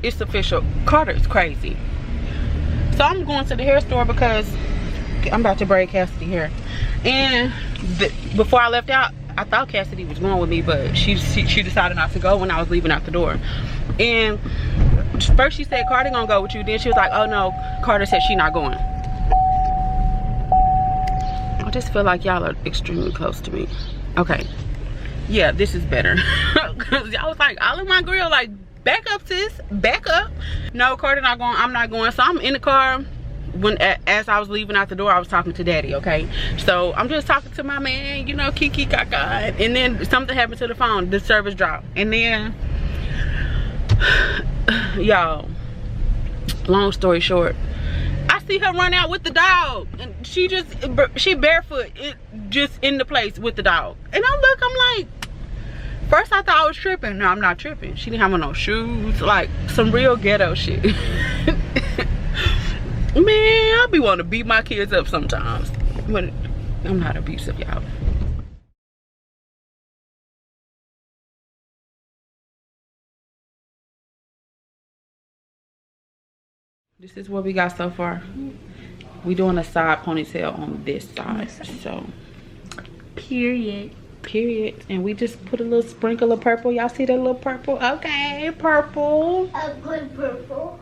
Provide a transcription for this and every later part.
it's official. Carter is crazy. So I'm going to the hair store because I'm about to braid Cassidy hair. And before I left out, I thought Cassidy was going with me, but she decided not to go when I was leaving out the door. And first she said Carter gonna go with you, then she was like, oh no, Carter said she not going. I just feel like y'all are extremely close to me. Okay, yeah, this is better. Cause y'all was like all in my grill, like back up sis, back up. No, Carter not going, I'm not going. So I'm in the car. As I was leaving out the door, I was talking to Daddy, okay? So I'm just talking to my man, you know, Kiki Kaka, and then something happened to the phone, the service dropped. And then y'all, long story short, I see her run out with the dog, and she barefoot, just in the place with the dog. And I'm like, first I thought I was tripping. No, I'm not tripping. She didn't have on no shoes, like some real ghetto shit. Man, I be wanting to beat my kids up sometimes, but I'm not abusive, y'all. This is what we got so far. We doing a side ponytail on this side, so. Period. And we just put a little sprinkle of purple. Y'all see that little purple? Okay, purple. A good purple.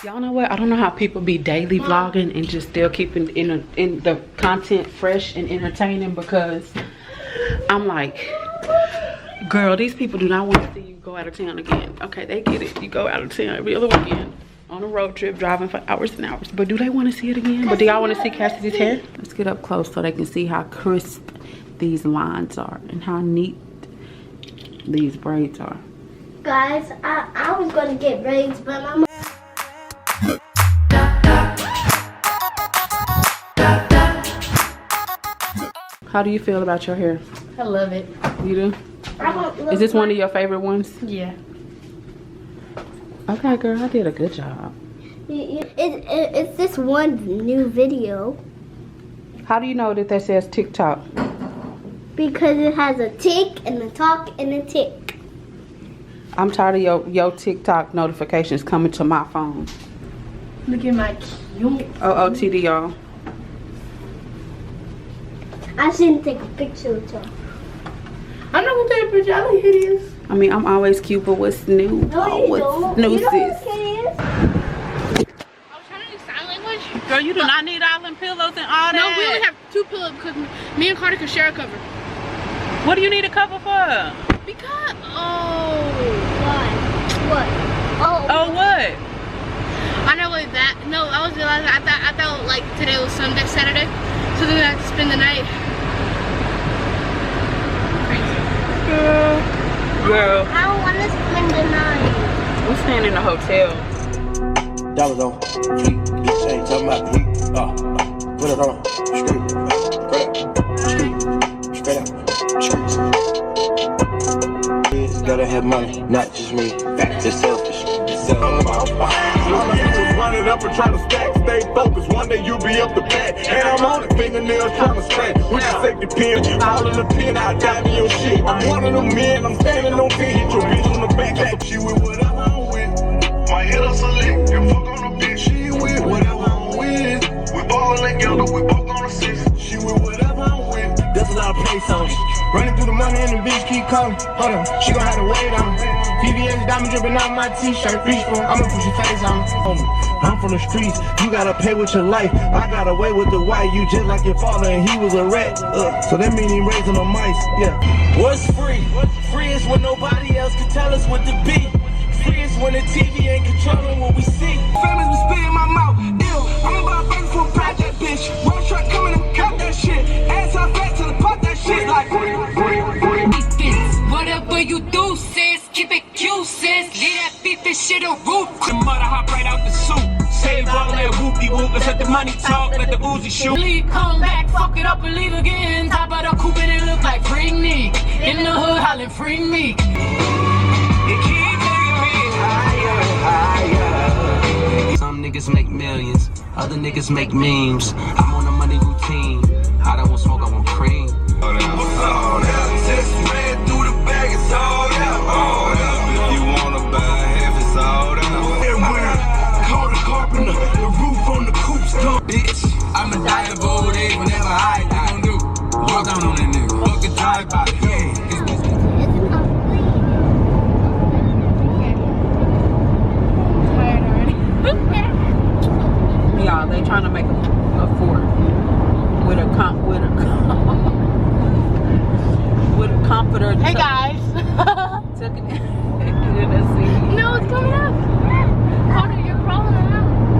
Y'all know what? I don't know how people be daily vlogging and just still keeping in the content fresh and entertaining, because I'm like, girl, these people do not want to see you go out of town again. Okay, they get it. You go out of town every other weekend on a road trip, driving for hours and hours. But do they want to see it again? But do y'all want to see Cassidy's hair? Let's get up close so they can see how crisp these lines are and how neat these braids are. Guys, I was gonna get braids, but I'm. How do you feel about your hair? I love it. You do? Is this one of your favorite ones? Yeah. Okay, girl, I did a good job. It's this one new video. How do you know that says TikTok? Because it has a tick and a talk and a tick. I'm tired of your TikTok notifications coming to my phone. Look at my cute. OOTD, y'all. I shouldn't take a picture with y'all. I'm not gonna take a picture. I know who it is. I mean, I'm always cute, but what's new? No, you don't. New, you know sis? who it is? I was trying to do sign language. Girl, you do not need island pillows and all that. No, we only have 2 pillows because me and Carter can share a cover. What do you need a cover for? Because, What? Oh, what? I know like that. No, I was realizing I thought like today was Sunday, Saturday, so then I have to spend the night. Girl, I don't want to spend the night. we're staying in a hotel. Dollars on fleek, bitch ain't talking about fleek. Put it on, straight up, street. Gotta have money, not just me. It's selfish. All I do is run it up and try to stack, stay focused. One day you'll be up the bat, and I'm on it, fingernails trying to scratch. We can take the pen, all in the pen, I'll dive in your shit. I'm one of them men, I'm standing on 10, hit your bitch on the back, like she with whatever I'm with. My head up select, you fuck on the bitch, she with whatever I'm with. We ballin' together, we both on the 6, she with whatever I'm with. That's a lot of play songs. Running through the money and the bitch keep calling. Hold on, she gon' have to wait on me. VVS diamond dripping out my t-shirt. Reach for, I'ma put your face on. I'm from the streets, you gotta pay with your life. I got away with the white, you just like your father and he was a rat. So that mean he raising the mice, yeah. What's free? Free is when nobody else can tell us what to be. Free is when the TV ain't controlling what we see. Famous be spit in my mouth, ew. I'm about to for a project, bitch. Road truck coming and cut that shit. Ass off back to the pop that shit like. Whatever you do, sis, keep it cute, sis. Leave that beef and shit a root. The mother hop right out the soup. Save all that whoopie-whoop. Let's let the money talk, let the Uzi shoot. Leave, come back, fuck it up and leave again. Top of the coupe and it look like in the hood hollering free me. Some niggas make millions, other niggas make memes. I'm on a money routine. I don't want smoke, I want cream. What's all that? Just ran through the bag, it's all out. All out. If you wanna buy half, it's all out. Everywhere, call the carpenter, the roof on the coup's gone. Bitch, I'ma die of old age whenever I die. Don't do. Walk down on that nigga. Fuck a drive by. Y'all, they trying to make a fort with a comforter. Hey guys. Took it. Let's see. No, it's coming up. Carter, you're crawling around.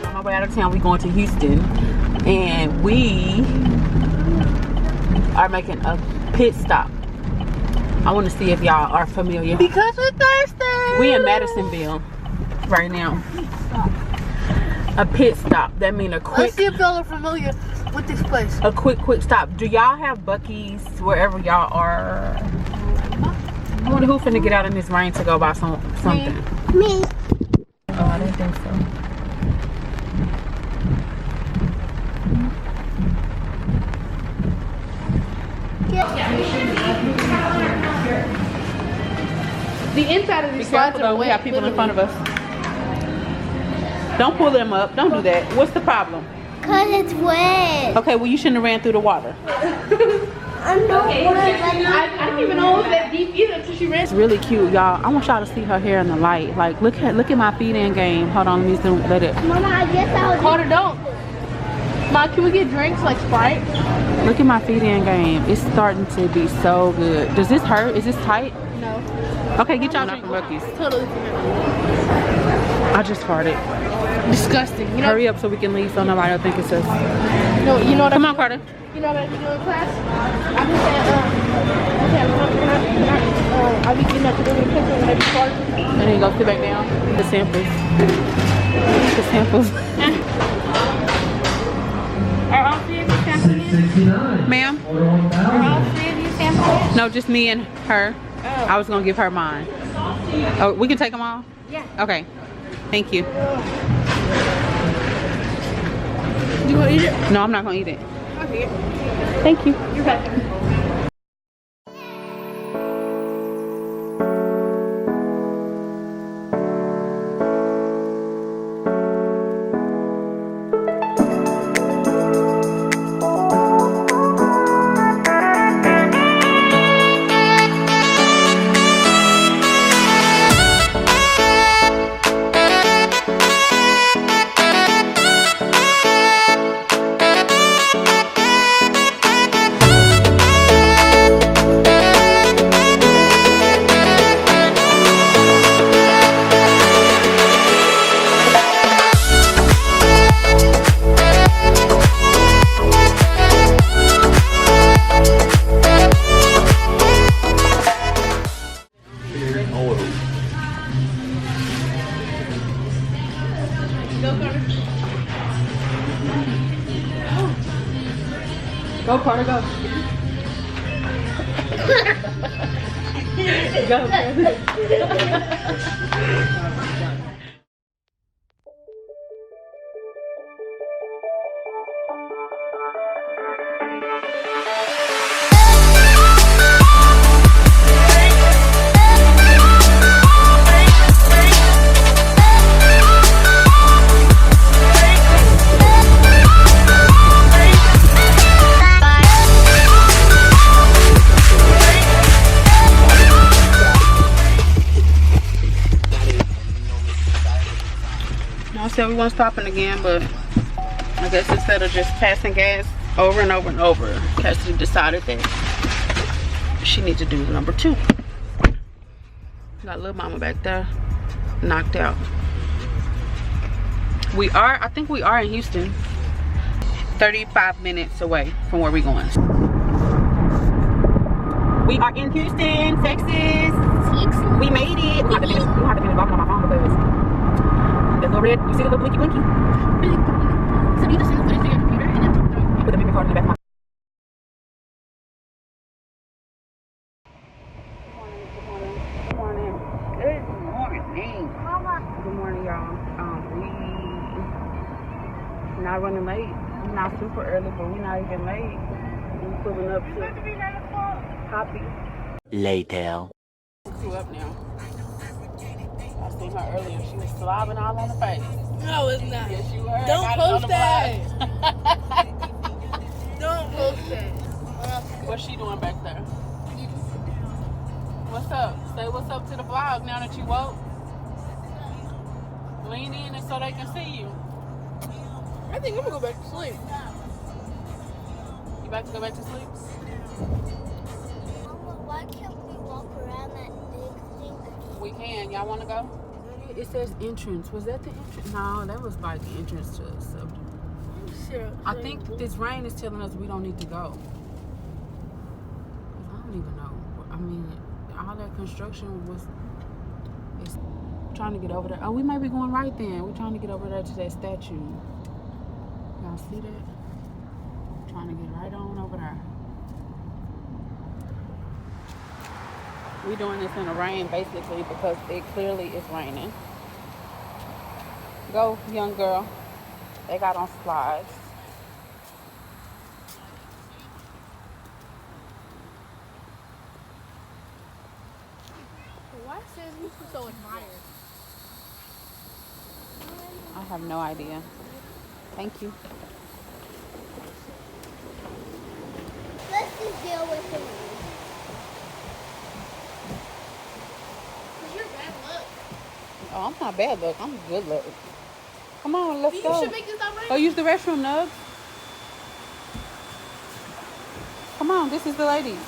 On our way out of town, we going to Houston, and we are making a pit stop. I want to see if y'all are familiar. Because we're thirsty. We in Madisonville right now. A pit stop. That means a Let's quick, see if y'all are familiar with this place. a quick stop. Do y'all have Buc-ee's wherever y'all are? I wonder who finna get out in this rain to go buy something. Me. Oh, I didn't think so. The inside of Be these slides careful though, are we wet, have people in literally. front of us. Don't pull them up. Don't do that. What's the problem? Cause it's wet. Okay, well you shouldn't have ran through the water. I'm not I didn't even know it was that deep either until she ran. It's really cute, y'all. I want y'all to see her hair in the light. Like, look at my feed-in game. Hold on, let me zoom. Let it. Mama, I guess I'll Carter, don't. Mom, can we get drinks like Sprite? Look at my feed-in game. It's starting to be so good. Does this hurt? Is this tight? No. Okay, get y'all drink Buc-ee's. Totally. I just farted. Disgusting. You know, Hurry up so we can leave so nobody will think it's us. you know what Come on, Carter. You know what I be doing in class? I be saying, I be getting up to do the picture when I be farting. And then you go sit back down. The samples. The samples. Are all three of you sampling it? Ma'am? Are all three of you sampling it? No, just me and her. I was gonna give her mine. Oh, we can take them all? Yeah. Okay. Thank you. You want to eat it? No, I'm not gonna eat it. Okay. Thank you. You're welcome. Go, Carter, go. Go. everyone's stopping again, but I guess instead of just passing gas over and over and over, Cassidy decided that she needs to do number 2. Got little mama back there, knocked out. I think we are in Houston. 35 minutes away from where we're going. We are in Houston, Texas. We made it. We have to finish walking on my phone because the little red, you see the little blinky blinky? So you just send the footage to your computer and then Put the memory card in the back of my Good morning, y'all. We not running late. We're not super early, but we're not even late. We're pulling up to Poppy. Later. She's up now. I seen her earlier. She was slobbing all on the face. No, it's not. Yes, you were. Don't post that. Don't post that. What's she doing back there? What's up? Say what's up to the vlog now that you woke. Lean in and so they can see you. I think I'm gonna go back to sleep. You about to go back to sleep? Why can't we walk around that big thing? We can. Y'all want to go? It says entrance. Was that the entrance? No, that was like the entrance to the subject. Sure. I think this rain is telling us we don't need to go. I don't even know. I mean, all that construction was trying to get over there. Oh, we might be going right then. We're trying to get over there to that statue. Y'all see that? Trying to get right on over there. We're doing this in the rain basically because it clearly is raining. Go, young girl. They got on slides. Why says you so admired? I have no idea. Thank you. Let's just deal with it. Cause you're bad luck. Oh, I'm not bad luck. I'm good luck. Come on, let's You go. should make this not rain. Go use the restroom, Nug. Come on, this is the ladies.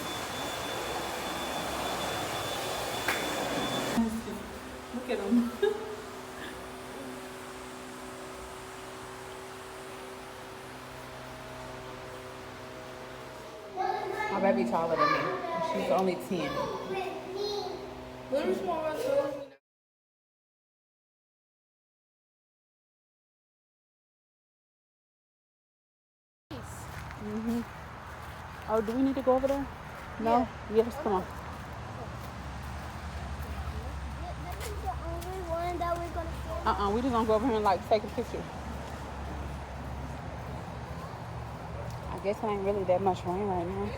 Look at them. My baby taller than me. She's only 10. Little small restaurant. Oh, do we need to go over there? No? Yes, come on. This is the only one that we're gonna see. We just gonna go over here and like take a picture. I guess it ain't really that much rain right now.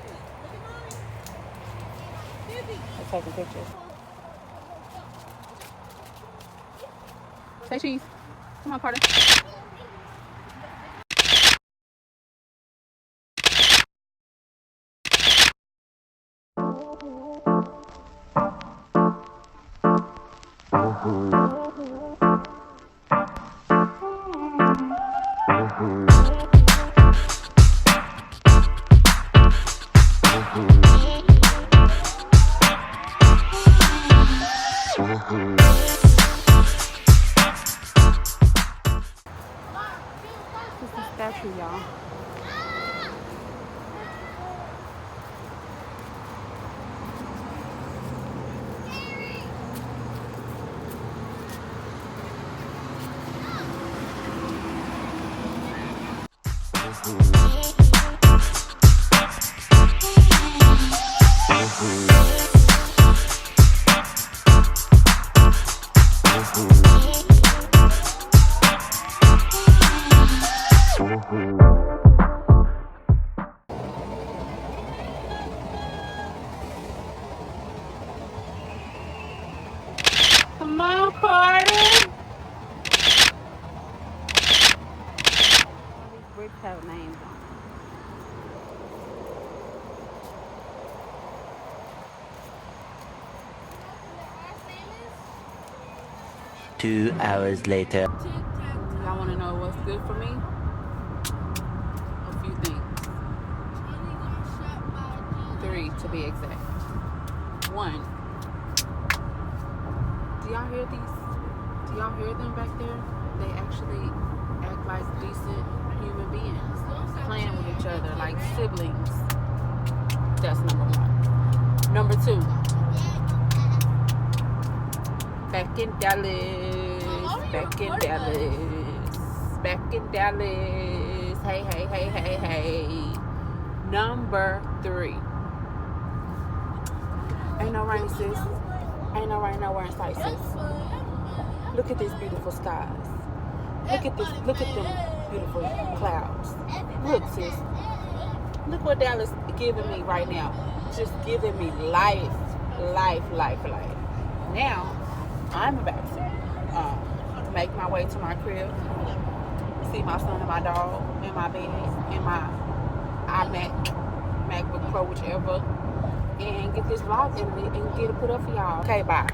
Let's take pictures. Say cheese. Come on, Carter. This is the statue, y'all. Come on, Carter. All these bricks have names on them. 2 hours later. Y'all want to know what's good for me? A few things. 3 to be exact. 1. Do y'all hear these? Do y'all hear them back there? They actually act like decent human beings, playing with each other like siblings. That's number 1. Number 2. Back in Dallas. Back in Dallas. Back in Dallas. Hey, hey, hey, hey, hey. Number 3. Ain't no rain, sis. Ain't no rain nowhere in sight, sis. Look at these beautiful skies. Look at this. Look at them beautiful clouds. Look, sis. Look what Dallas is giving me right now. Just giving me life. Life, life, life. Now, I'm about to make my way to my crib. See my son and my dog in my bed, in my iMac, MacBook Pro, whichever. And get this vlog edited and get it put up for y'all. Okay, bye.